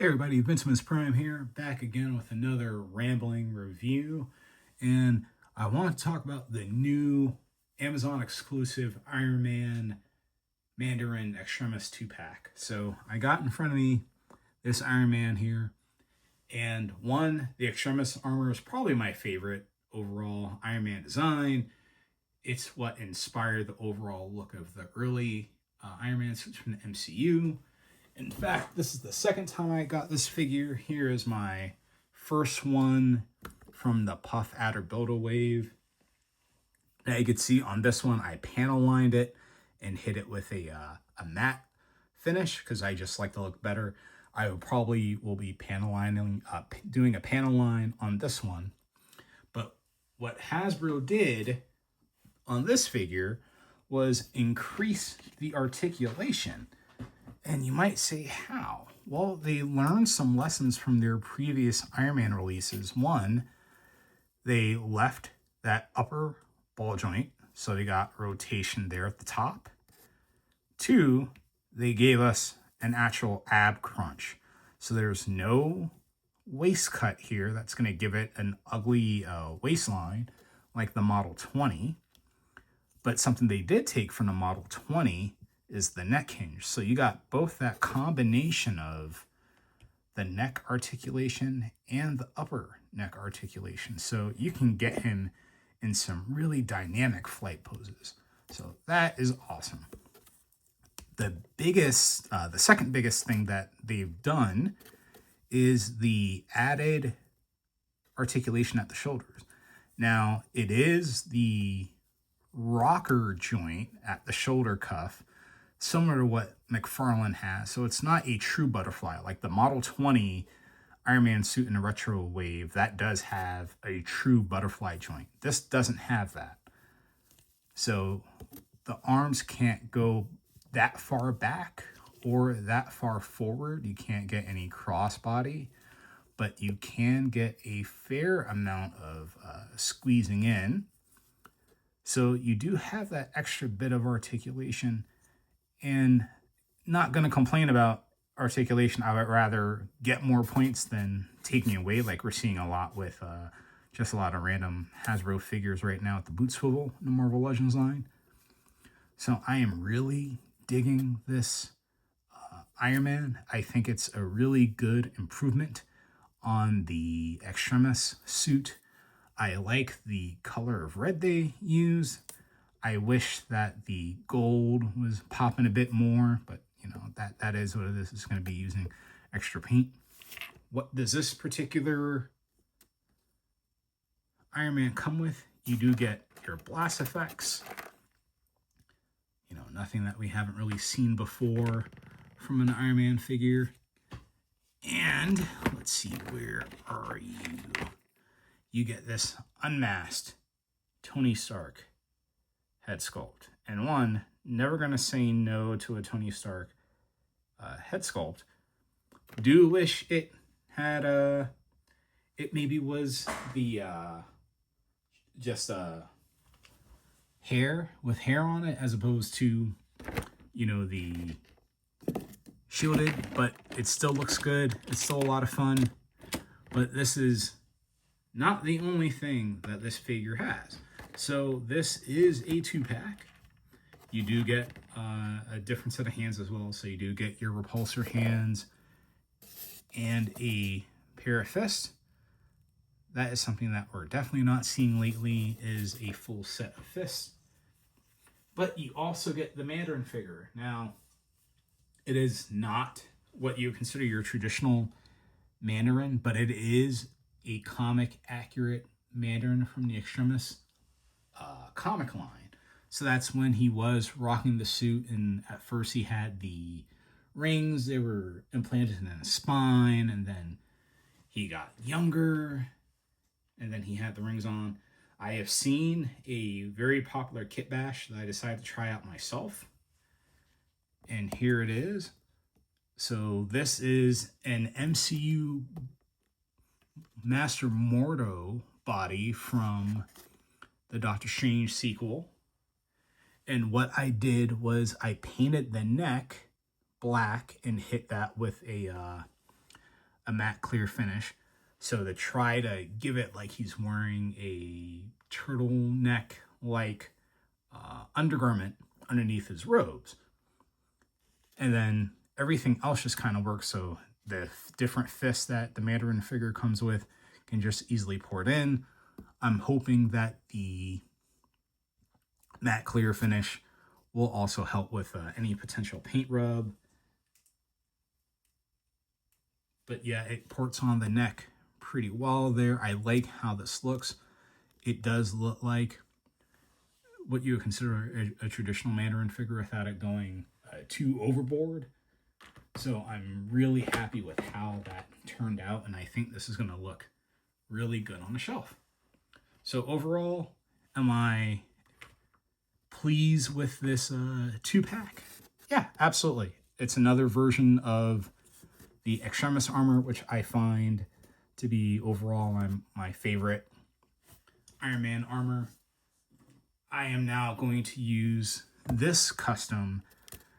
Hey everybody, Extremis Prime here, back again with another rambling review. And I want to talk about the new Amazon exclusive Iron Man Mandarin Extremis 2-pack. So I got in front of me this Iron Man here. And the Extremis armor is probably my favorite overall Iron Man design. It's what inspired the overall look of the early Iron Man suits from the MCU. In fact, this is the second time I got this figure. Here is my first one from the Puff Adder Build-A-Wave. Now you can see on this one, I panel lined it and hit it with a matte finish because I just like to look better. I will be panel lining, doing a panel line on this one. But what Hasbro did on this figure was increase the articulation. And you might say, how? Well, they learned some lessons from their previous Iron Man releases. One, they left that upper ball joint, so they got rotation there at the top. Two, they gave us an actual ab crunch. So there's no waist cut here that's going to give it an ugly waistline like the Model 20. But something they did take from the Model 20 is the neck hinge. So you got both that combination of the neck articulation and the upper neck articulation. So you can get him in some really dynamic flight poses. So that is awesome. The second biggest thing that they've done is the added articulation at the shoulders. Now, it is the rocker joint at the shoulder cuff, similar to what McFarlane has. So it's not a true butterfly. Like the Model 20 Iron Man suit in the retro wave, that does have a true butterfly joint. This doesn't have that. So the arms can't go that far back or that far forward. You can't get any crossbody, but you can get a fair amount of squeezing in. So you do have that extra bit of articulation. And not going to complain about articulation. I would rather get more points than taking away, like we're seeing a lot with just a lot of random Hasbro figures right now at the boot swivel in the Marvel Legends line. So I am really digging this Iron Man. I think it's a really good improvement on the Extremis suit. I like the color of red they use. I wish that the gold was popping a bit more, but you know, that is what it is. It's going to be using extra paint. What does this particular Iron Man come with? You do get your blast effects. You know, nothing that we haven't really seen before from an Iron Man figure. And let's see, where are you? You get this unmasked Tony Stark head sculpt. And never going to say no to a Tony Stark head sculpt. Do wish it had it maybe was the just hair with hair on it as opposed to, you know, the shielded, but it still looks good. It's still a lot of fun. But this is not the only thing that this figure has. So this is a 2-pack. You do get a different set of hands as well. So you do get your repulsor hands and a pair of fists. That is something that we're definitely not seeing lately, is a full set of fists. But you also get the Mandarin figure. Now, it is not what you consider your traditional Mandarin, but it is a comic accurate Mandarin from the Extremis comic line. So that's when he was rocking the suit, and at first he had the rings. They were implanted in his spine, and then he got younger, and then he had the rings on. I have seen a very popular kit bash that I decided to try out myself, and here it is. So this is an MCU Master Mordo body from the Doctor Strange sequel. And what I did was I painted the neck black and hit that with a a matte clear finish. So to try to give it like he's wearing a turtleneck like undergarment underneath his robes. And then everything else just kind of works. So the different fists that the Mandarin figure comes with can just easily pour it in. I'm hoping that the matte clear finish will also help with any potential paint rub. But yeah, it ports on the neck pretty well there. I like how this looks. It does look like what you would consider a traditional Mandarin figure without it going too overboard. So I'm really happy with how that turned out, and I think this is going to look really good on the shelf. So overall, am I pleased with this 2-pack? Yeah, absolutely. It's another version of the Extremis armor, which I find to be overall my favorite Iron Man armor. I am now going to use this custom,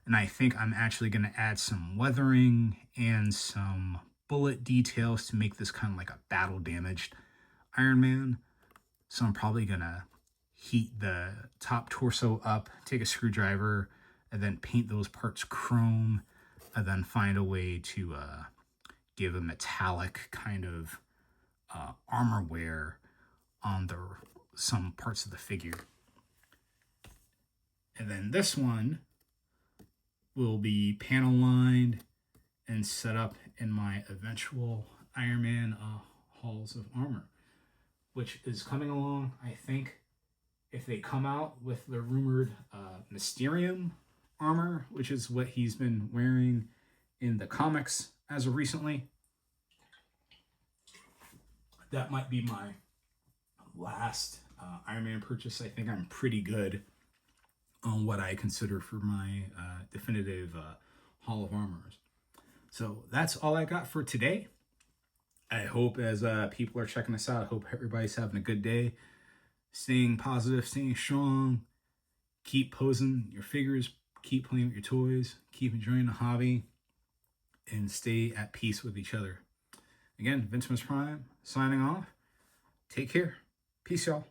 and I think I'm actually going to add some weathering and some bullet details to make this kind of like a battle damaged Iron Man. So I'm probably going to heat the top torso up, take a screwdriver, and then paint those parts chrome, and then find a way to give a metallic kind of armor wear on some parts of the figure. And then this one will be panel lined and set up in my eventual Iron Man Halls of Armor, which is coming along. I think if they come out with the rumored Mysterium armor, which is what he's been wearing in the comics as of recently, that might be my last Iron Man purchase. I think I'm pretty good on what I consider for my definitive Hall of Armors. So that's all I got for today. I hope as people are checking this out, I hope everybody's having a good day, staying positive, staying strong, keep posing your figures, keep playing with your toys, keep enjoying the hobby, and stay at peace with each other. Again, Vince Prime signing off. Take care. Peace, y'all.